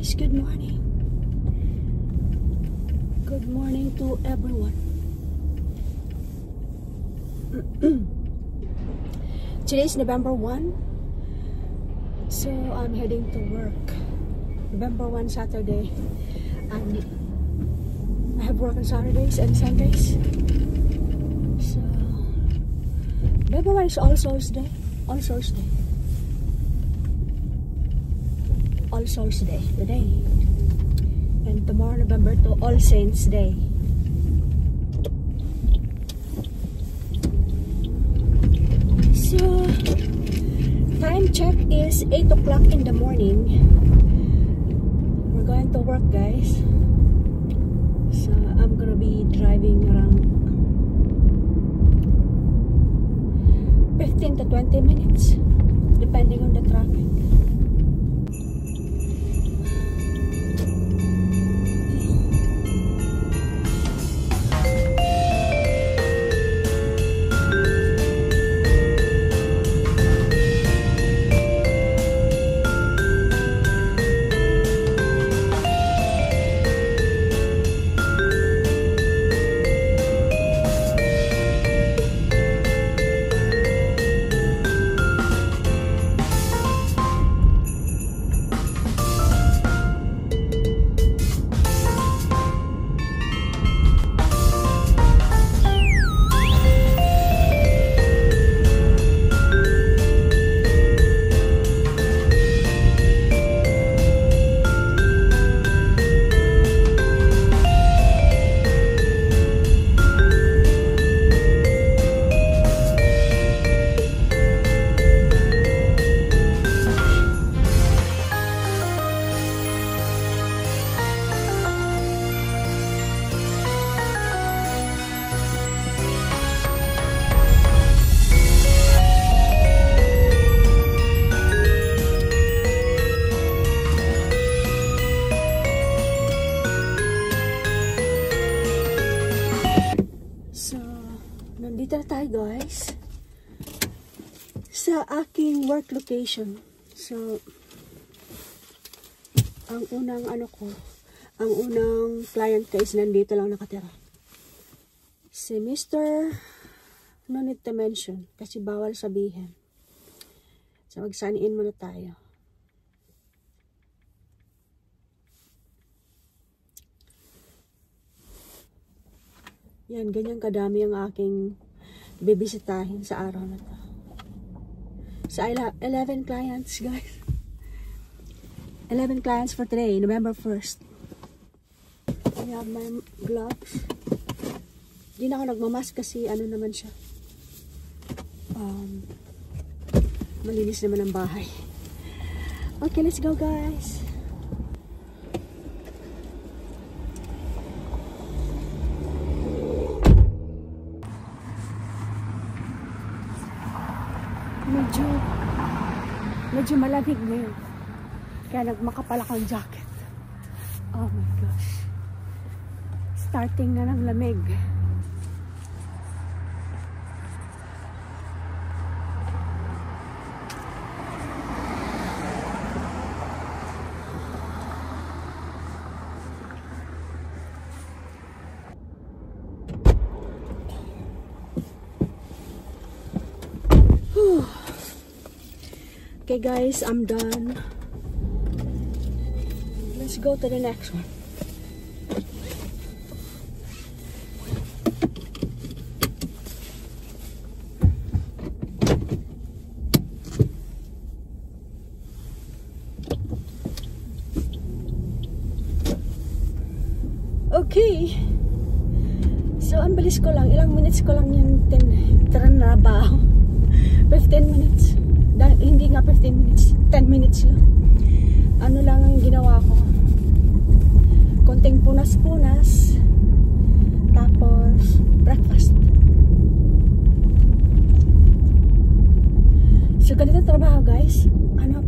guys, good morning. Good morning to everyone. Today is November 1. So I'm heading to work. November 1, Saturday. And I have work on Saturdays and Sundays. So November 1 is All Souls Day. All Souls Day. All Souls Day today. And tomorrow, November 2, All Saints Day. So time check is 8 o'clock in the morning. We're going to work, guys. So I'm gonna be driving around 15 to 20 minutes depending on the traffic. Nandito na tayo, guys, sa aking work location. So ang unang ang unang client ko is nandito lang nakatira. Si Mr. No need to mention kasi bawal sabihin. So mag-sign in muna tayo. Yan, ganyan kadami ang aking bibisitahin sa araw na to. So, 11 clients, guys. 11 clients for today, November 1st. I have my gloves. Hindi na ako nagmamask kasi ano naman siya. Malinis naman ang bahay. Okay, let's go, guys. Medyo malamig ngayon. Kaya nagmakapal akong jacket. Oh my gosh. Starting na ng lamig. Whew. Okay, guys, I'm done. Let's go to the next one. Okay. So, ang bilis ko lang. Ilang minutes ko lang yung trabaho. 15 minutes. Hindi nga 15 minutes, 10 minutes lang. Ano lang ang ginawa ko, konting punas-punas, tapos breakfast. So ganito trabaho, guys.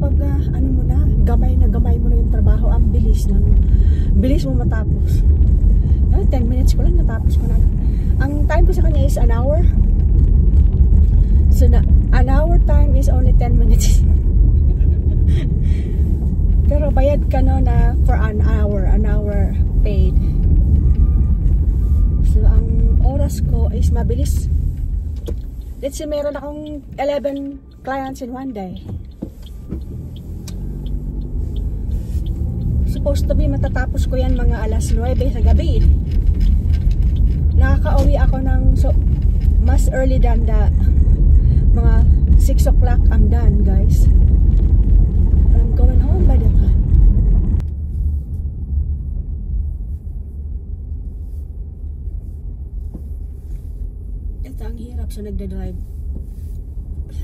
Pag ano mo na, gamay mo na yung trabaho, ang bilis mo matapos. 10 minutes ko lang natapos ko na. Ang time ko sa kanya is an hour. So an hour time is only 10 minutes. Pero bayad ka no na for an hour paid. So ang oras ko is mabilis. Let's say meron akong 11 clients in one day. Supposed to be matatapos ko yan mga alas 9 sa gabi. Nakaka-uwi ako ng mas early than that. Mga 6 o'clock I'm done, guys. I'm going home by the time. Ito ang hirap sa nagdadrive.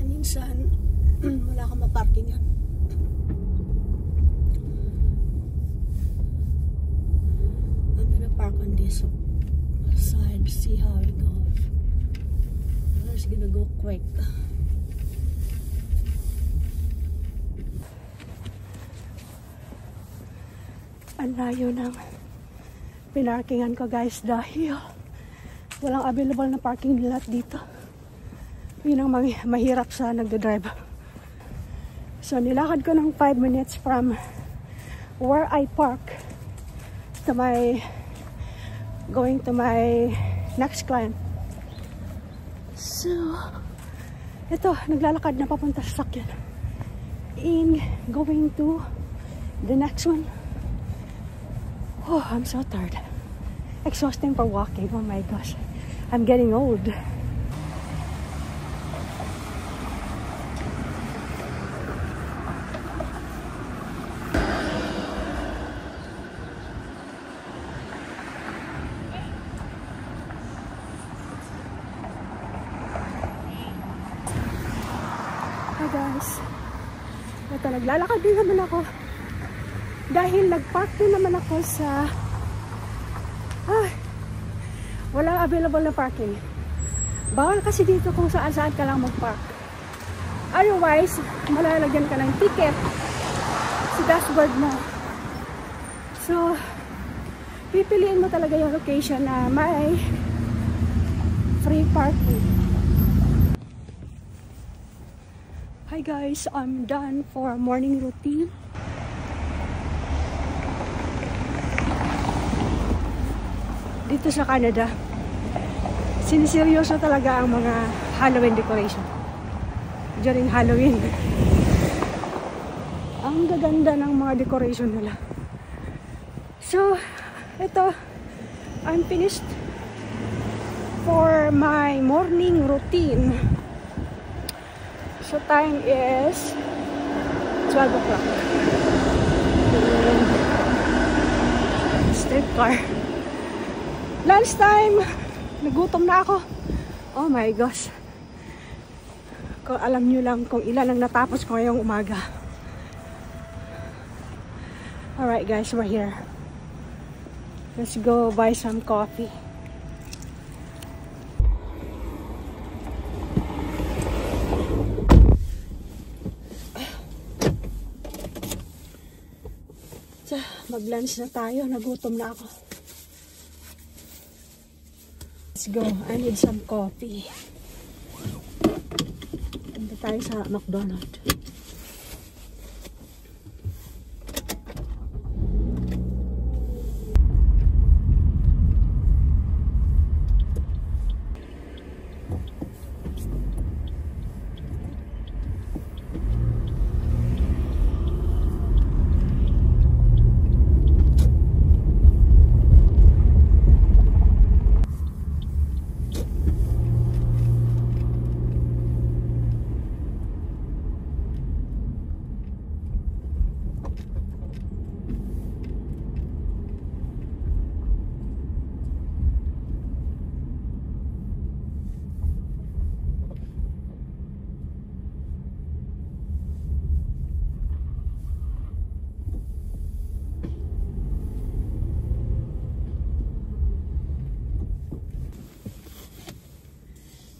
Minsan, wala kang maparkingan. I'm gonna park on this side, see how it goes. It's gonna go quick. Ang layo ng pinarkingan ko, guys, dahil walang available na parking lot dito. Yun ang mahirap sa nagdadrive. So nilakad ko ng 5 minutes from where I park to going to my next client. So ito, naglalakad na papunta sa sakyan in going to the next one. Oh, I'm so tired. Exhausting for walking. Oh my gosh, I'm getting old. Hi guys, ito, naglalakad din naman ako dahil nagpark din naman ako sa wala available na parking. Bawal kasi dito kung saan ka lang magpark. Otherwise, malalagyan ka ng ticket sa dashboard mo. So pipiliin mo talaga yung location na may free parking. Hi guys, I'm done for morning routine. Dito sa Canada, siniseryoso talaga ang mga Halloween decoration during Halloween. Ang gaganda ng mga decoration nila. So, ito, I'm finished for my morning routine. So time is 12 o'clock. Streetcar. Lunchtime. Nagutom na ako. Oh my gosh. Kung alam nyo lang kung ilan ang natapos ko ngayong umaga. Alright guys, we're here. Let's go buy some coffee. Mag-lunch na tayo. Nagutom na ako. Let's go. I need some coffee. Punta tayo sa McDonald's.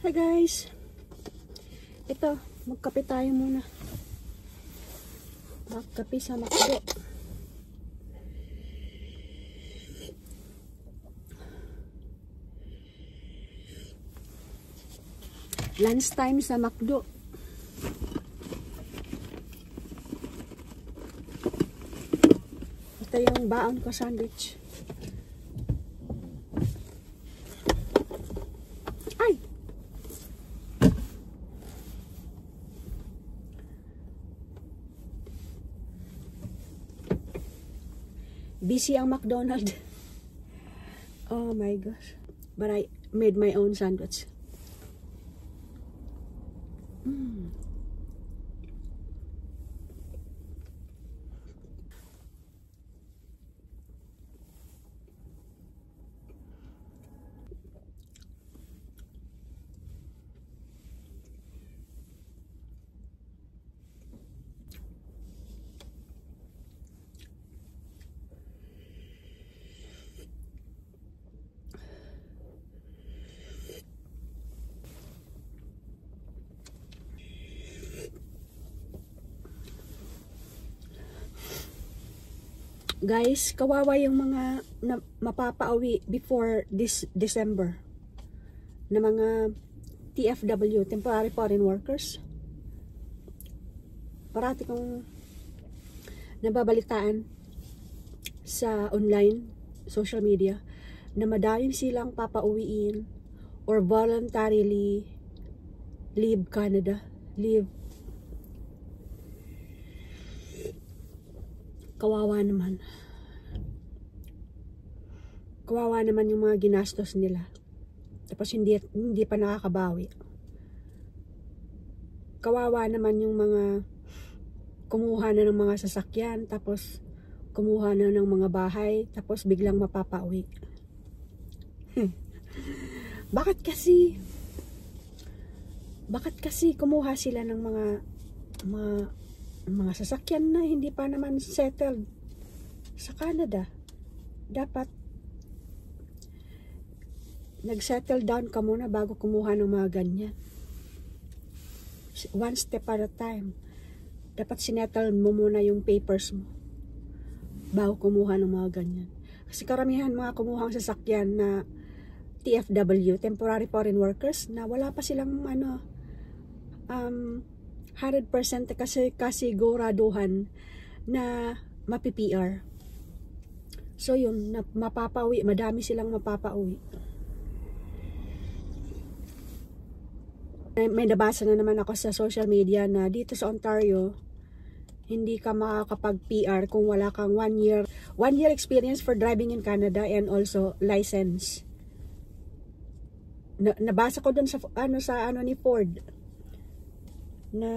Hi guys, ito, magkape tayo muna. Magkape sa McDo. Lunch time sa McDo. Ito yung baon ko sandwich. Ay! Busy ang McDonald's. Oh my gosh. But I made my own sandwich. Guys, kawawa yung mga mapapauwi before this December na mga TFW, temporary foreign workers. Parati kong nababalitaan sa online, social media, na madaming silang papauwiin or voluntarily leave Canada, leave. Kawawa naman. Kawawa naman yung mga ginastos nila. Tapos hindi pa nakakabawi. Kawawa naman yung mga kumuha na ng mga sasakyan, tapos kumuha na ng mga bahay, tapos biglang mapapauwi. Bakit kasi kumuha sila ng mga sasakyan na hindi pa naman settled sa Canada? Dapat nag-settle down ka muna bago kumuha ng mga ganyan. One step at a time. Dapat sinettle mo muna yung papers mo bago kumuha ng mga ganyan. Kasi karamihan mga kumuhang sasakyan na TFW, temporary foreign workers, na wala pa silang 100% kasi kasiguraduhan na mapi-PR. So yun, mapapauwi, madami silang mapapauwi. May nabasa na naman ako sa social media na dito sa Ontario, hindi ka makakapag-PR kung wala kang 1 year experience for driving in Canada and also license. Nabasa ko dun sa ni Ford na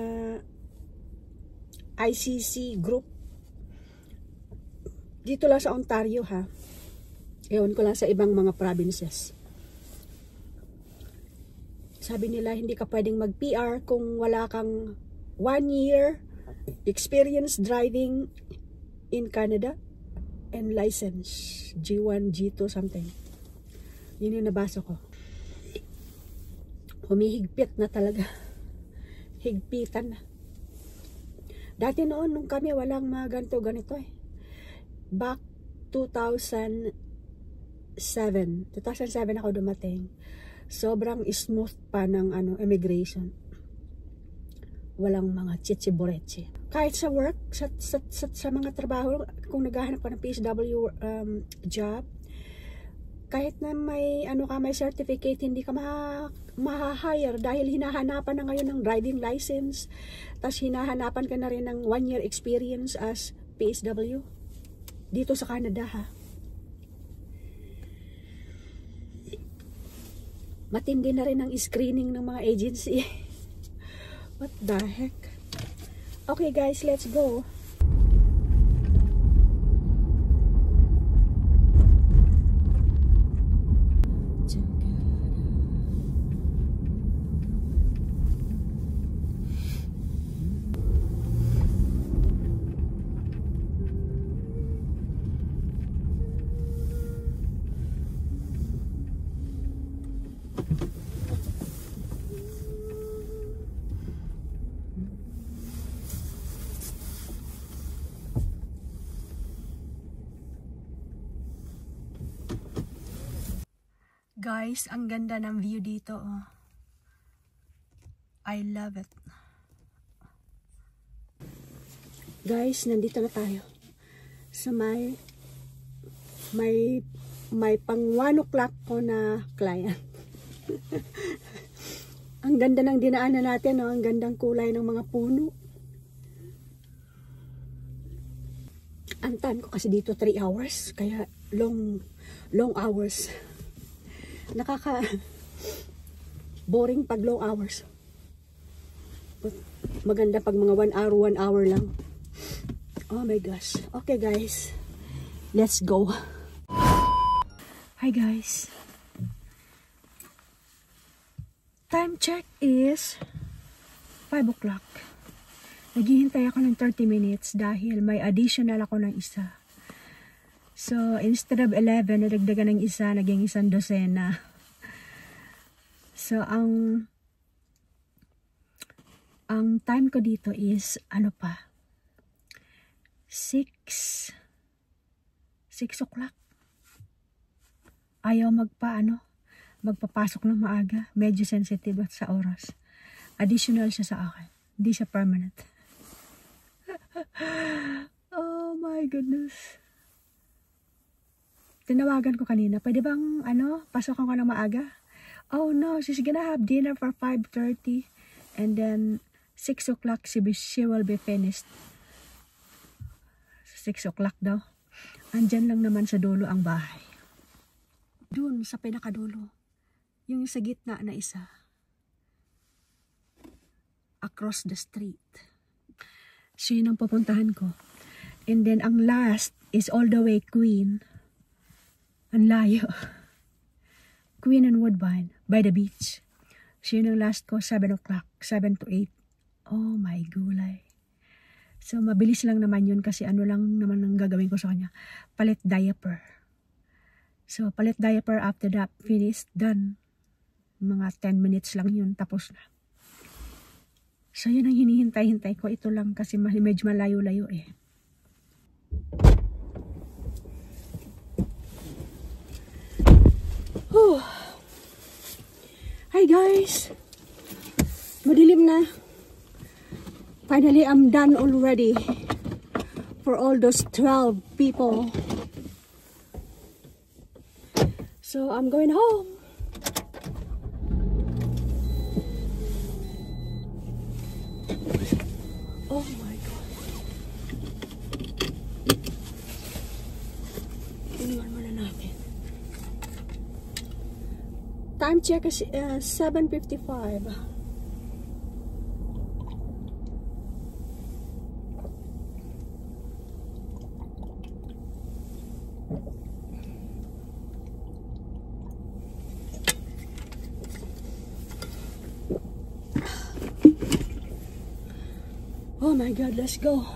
ICC group dito lang sa Ontario, ha. Ewan ko lang sa ibang mga provinces. Sabi nila hindi ka pwedeng mag-PR kung wala kang 1 year experience driving in Canada and license G1, G2 something. Yun yung nabasa ko. Humihigpit na talaga. Higpitan na. Dati noon, nung kami walang mga ganito eh. Back 2007 ako dumating. Sobrang smooth pa ng immigration. Walang mga chichiboreche. Kahit sa work, sa mga trabaho, kung naghahanap ka ng PSW job, kahit na may may certificate, hindi ka ma-hire dahil hinahanapan na ngayon ng driving license. Tapos hinahanapan ka na rin ng 1 year experience as PSW dito sa Canada, ha. Matindi na rin ang screening ng mga agency. What the heck? Okay guys, let's go. Guys, ang ganda ng view dito, oh. I love it. Guys, nandito na tayo sa may may pang 1 o'clock ko na client. Ang ganda ng dinaanan natin, no? Ang gandang kulay ng mga puno. Ang time ko kasi dito 3 hours, kaya long hours. Boring pag long hours. But maganda pag mga 1 hour lang. Oh my gosh. Okay guys, let's go. Hi guys. Time check is 5 o'clock. Naghihintay ako ng 30 minutes dahil may additional ako ng isa. So, instead of 11, nadagdagan ng isa, naging 1 dosena. So, ang time ko dito is, 6 o'clock. Ayaw magpapasok ng maaga. Medyo sensitive at sa oras. Additional siya sa akin. Hindi siya permanent. Oh my goodness. Tinawagan ko kanina. Pwede bang, pasokan ko ng maaga? Oh no, she's gonna have dinner for 5:30. And then, 6 o'clock she will be finished. 6 o'clock daw. Andyan lang naman sa dulo ang bahay. Doon sa pinakadulo. Yung sa gitna na isa. Across the street. So yun ang pupuntahan ko. And then ang last is all the way Queen. Ang layo. Queen and Woodbine by the beach. So yun ang last ko, 7 o'clock. 7 to 8. Oh my gulay. So mabilis lang naman yun kasi ano lang naman ang gagawin ko sa kanya. Palit diaper. So palit diaper, after that, finished, done. Mga 10 minutes lang yun, tapos na. So yun ang hinihintay-hintay ko. Ito lang kasi medyo malayo-layo eh. Oh. Hi guys. Madilim na. Finally, I'm done already. For all those 12 people. So I'm going home. Oh my God. Tingnan muna natin. Time check is 7:55. Oh my God, let's go.